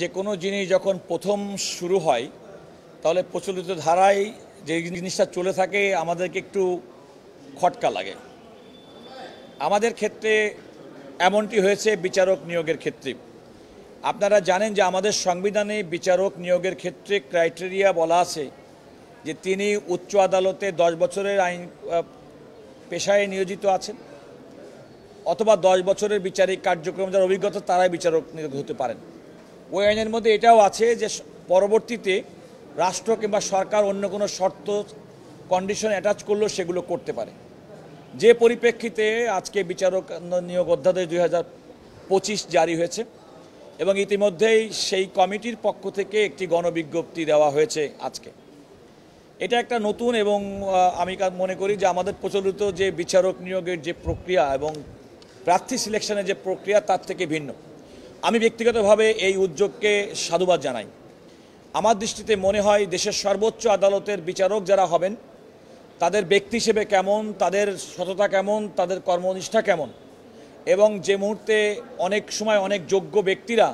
যে কোনো জিনিস যখন প্রথম শুরু হয় তাহলে প্রচলিত ধারায় যে জিনিসটা চলে থাকে আমাদেরকে একটু খটকা লাগে। আমাদের ক্ষেত্রে এমনটি হয়েছে বিচারক নিয়োগের ক্ষেত্রে। আপনারা জানেন যে আমাদের সংবিধানে বিচারক নিয়োগের ক্ষেত্রে ক্রাইটেরিয়া বলা আছে যে তিনি উচ্চ আদালতে 10 বছরের আইন পেশায় নিয়োজিত আছেন অথবা 10 বছরের বিচারিক কার্যক্রম যার অভিজ্ঞতা তারাই বিচারক নিয়োগ হতে পারেন। ওই আইনের মধ্যে এটাও আছে যে পরবর্তীতে রাষ্ট্র কিংবা সরকার অন্য কোনো শর্ত কন্ডিশন অ্যাটাচ করলেও সেগুলো করতে পারে। যে পরিপ্রেক্ষিতে আজকে বিচারক নিয়োগ অধ্যাদেশ 2025 জারি হয়েছে এবং ইতিমধ্যেই সেই কমিটির পক্ষ থেকে একটি গণবিজ্ঞপ্তি দেওয়া হয়েছে আজকে। এটা একটা নতুন এবং আমি মনে করি যে আমাদের প্রচলিত যে বিচারক নিয়োগের যে প্রক্রিয়া এবং প্রার্থী সিলেকশনের যে প্রক্রিয়া তার থেকে ভিন্ন। আমি ব্যক্তিগতভাবে এই উদ্যোগকে সাধুবাদ জানাই। আমার দৃষ্টিতে মনে হয় দেশের সর্বোচ্চ আদালতের বিচারক যারা হবেন তাদের ব্যক্তি হিসেবে কেমন, তাদের সততা কেমন, তাদের কর্মনিষ্ঠা কেমন, এবং যে মুহূর্তে অনেক সময় অনেক যোগ্য ব্যক্তিরা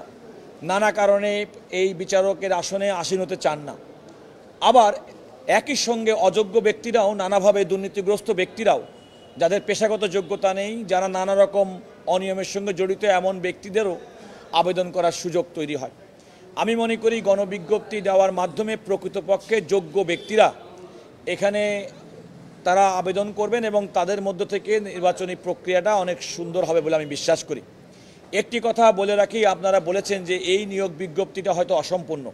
নানা কারণে এই বিচারকের আসনে আসীন হতে চান না, আবার একই সঙ্গে অযোগ্য ব্যক্তিরাও নানাভাবে দুর্নীতিগ্রস্ত ব্যক্তিরাও যাদের পেশাগত যোগ্যতা নেই, যারা নানা রকম অনিয়মের সঙ্গে জড়িত এমন ব্যক্তিদেরও আবেদন করার সুযোগ তৈরি হয়। আমি মনে করি গণবিজ্ঞপ্তি দেওয়ার মাধ্যমে প্রকৃতপক্ষে যোগ্য ব্যক্তিরা এখানে তারা আবেদন করবেন এবং তাদের মধ্য থেকে নির্বাচনী প্রক্রিয়াটা অনেক সুন্দর হবে বলে আমি বিশ্বাস করি। একটি কথা বলে রাখি, আপনারা বলেছেন যে এই নিয়োগ বিজ্ঞপ্তিটা হয়তো অসম্পূর্ণ,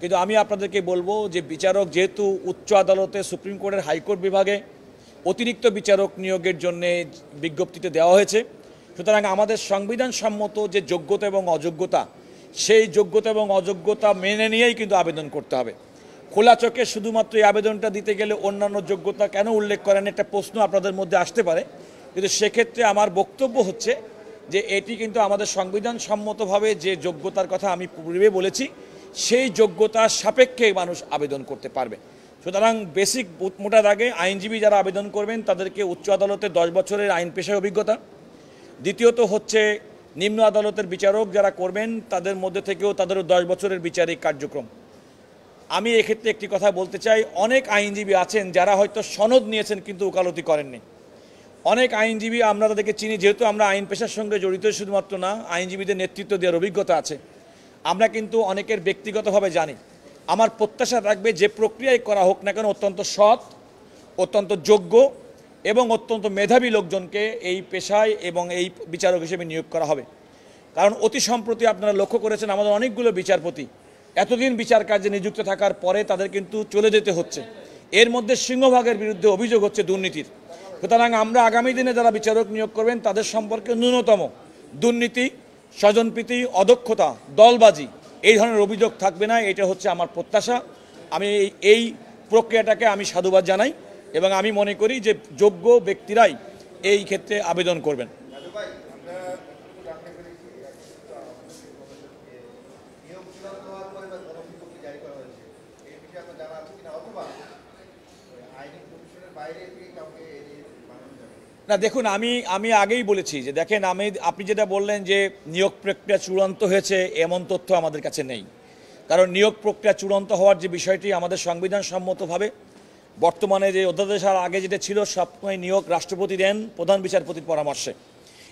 কিন্তু আমি আপনাদেরকে বলবো যে বিচারক যেহেতু উচ্চ আদালতে, সুপ্রিম কোর্টের হাইকোর্ট বিভাগে অতিরিক্ত বিচারক নিয়োগের জন্য বিজ্ঞপ্তিতে দেওয়া হয়েছে, সুতরাং আমাদের সংবিধান সম্মত যে যোগ্যতা এবং অযোগ্যতা, সেই যোগ্যতা এবং অযোগ্যতা মেনে নিয়েই কিন্তু আবেদন করতে হবে। খোলা চোখে শুধুমাত্র এই আবেদনটা দিতে গেলে অন্যান্য যোগ্যতা কেন উল্লেখ করেন একটা প্রশ্ন আপনাদের মধ্যে আসতে পারে, কিন্তু সেক্ষেত্রে আমার বক্তব্য হচ্ছে যে এটি কিন্তু আমাদের সংবিধান সম্মতভাবে যে যোগ্যতার কথা আমি পূর্বে বলেছি সেই যোগ্যতার সাপেক্ষে মানুষ আবেদন করতে পারবে। সুতরাং বেসিক মোটা দাগে আইনজীবী যারা আবেদন করবেন তাদেরকে উচ্চ আদালতে 10 বছরের আইন পেশায় অভিজ্ঞতা, দ্বিতীয়ত হচ্ছে নিম্ন আদালতের বিচারক যারা করবেন তাদের মধ্যে থেকেও তাদেরও 10 বছরের বিচারিক কার্যক্রম। আমি এক্ষেত্রে একটি কথা বলতে চাই, অনেক আইনজীবী আছেন যারা হয়তো সনদ নিয়েছেন কিন্তু ওকালতি করেননি। অনেক আইনজীবী আমরা তাদেরকে চিনি, যেহেতু আমরা আইন পেশার সঙ্গে জড়িত শুধুমাত্র না, আইনজীবীদের নেতৃত্ব দেওয়ার অভিজ্ঞতা আছে, আমরা কিন্তু অনেকের ব্যক্তিগতভাবে জানি। আমার প্রত্যাশা থাকবে যে প্রক্রিয়ায় করা হোক না কেন অত্যন্ত সৎ, অত্যন্ত যোগ্য এবং অত্যন্ত মেধাবী লোকজনকে এই পেশায় এবং এই বিচারক হিসেবে নিয়োগ করা হবে। কারণ অতি সম্প্রতি আপনারা লক্ষ্য করেছেন আমাদের অনেকগুলো বিচারপতি এতদিন বিচার কার্যে নিযুক্ত থাকার পরে তাদের কিন্তু চলে যেতে হচ্ছে। এর মধ্যে সিংহভাগের বিরুদ্ধে অভিযোগ হচ্ছে দুর্নীতির। সুতরাং আমরা আগামী দিনে যারা বিচারক নিয়োগ করবেন তাদের সম্পর্কে ন্যূনতম দুর্নীতি, স্বজনপ্রীতি, অদক্ষতা, দলবাজি এই ধরনের অভিযোগ থাকবে না, এটা হচ্ছে আমার প্রত্যাশা। আমি এই প্রক্রিয়াটাকে আমি সাধুবাদ জানাই এবং আমি মনে করি যে যোগ্য ব্যক্তিরাই এই ক্ষেত্রে আবেদন করবেন। না দেখুন, আমি আগেই বলেছি যে দেখেন, আপনি যেটা বললেন যে নিয়োগ প্রক্রিয়া চূড়ান্ত হয়েছে এমন তথ্য আমাদের কাছে নেই। কারণ নিয়োগ প্রক্রিয়া চূড়ান্ত হওয়ার যে বিষয়টি আমাদের সংবিধান সম্মতভাবে বর্তমানে যে অধ্যাদেশ আর আগে যেটা ছিল সবসময় নিয়োগ রাষ্ট্রপতি দেন প্রধান বিচারপতির পরামর্শে,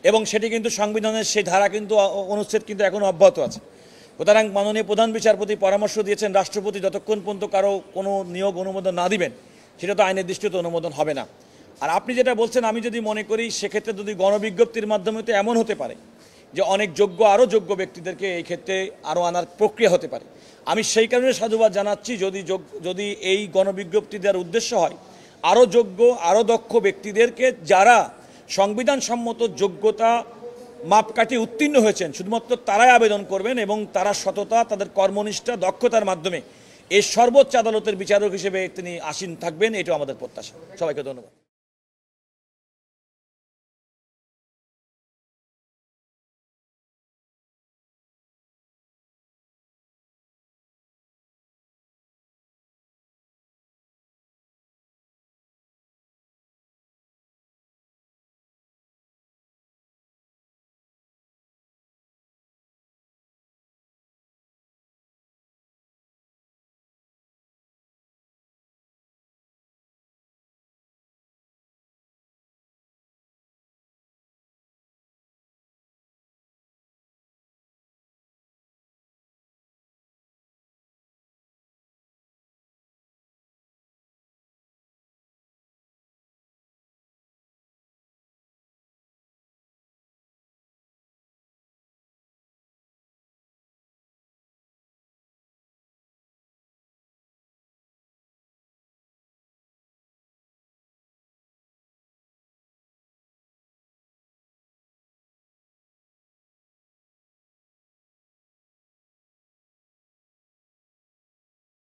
এবং সেটি কিন্তু সংবিধানের সেই ধারা কিন্তু অনুচ্ছেদ কিন্তু এখনও অব্যাহত আছে। সুতরাং মাননীয় প্রধান বিচারপতি পরামর্শ দিয়েছেন রাষ্ট্রপতি যতক্ষণ পর্যন্ত কারো কোনো নিয়োগ অনুমোদন না দিবেন সেটা তো আইনের দৃষ্টিতে অনুমোদন হবে না। আর আপনি যেটা বলছেন আমি যদি মনে করি সেক্ষেত্রে যদি গণবিজ্ঞপ্তির মাধ্যমে তো এমন হতে পারে যে অনেক যোগ্য আরও যোগ্য ব্যক্তিদেরকে এই ক্ষেত্রে আরও আনার প্রক্রিয়া হতে পারে। আমি সেই কারণে সাধুবাদ জানাচ্ছি যদি এই গণবিজ্ঞপ্তি দেওয়ার উদ্দেশ্য হয় আরও যোগ্য আরও দক্ষ ব্যক্তিদেরকে যারা সংবিধান সম্মত যোগ্যতা মাপকাঠি উত্তীর্ণ হয়েছেন শুধুমাত্র তারাই আবেদন করবেন এবং তারা সততা, তাদের কর্মনিষ্ঠা, দক্ষতার মাধ্যমে এই সর্বোচ্চ আদালতের বিচারক হিসেবে তিনি আসীন থাকবেন, এটাও আমাদের প্রত্যাশা। সবাইকে ধন্যবাদ।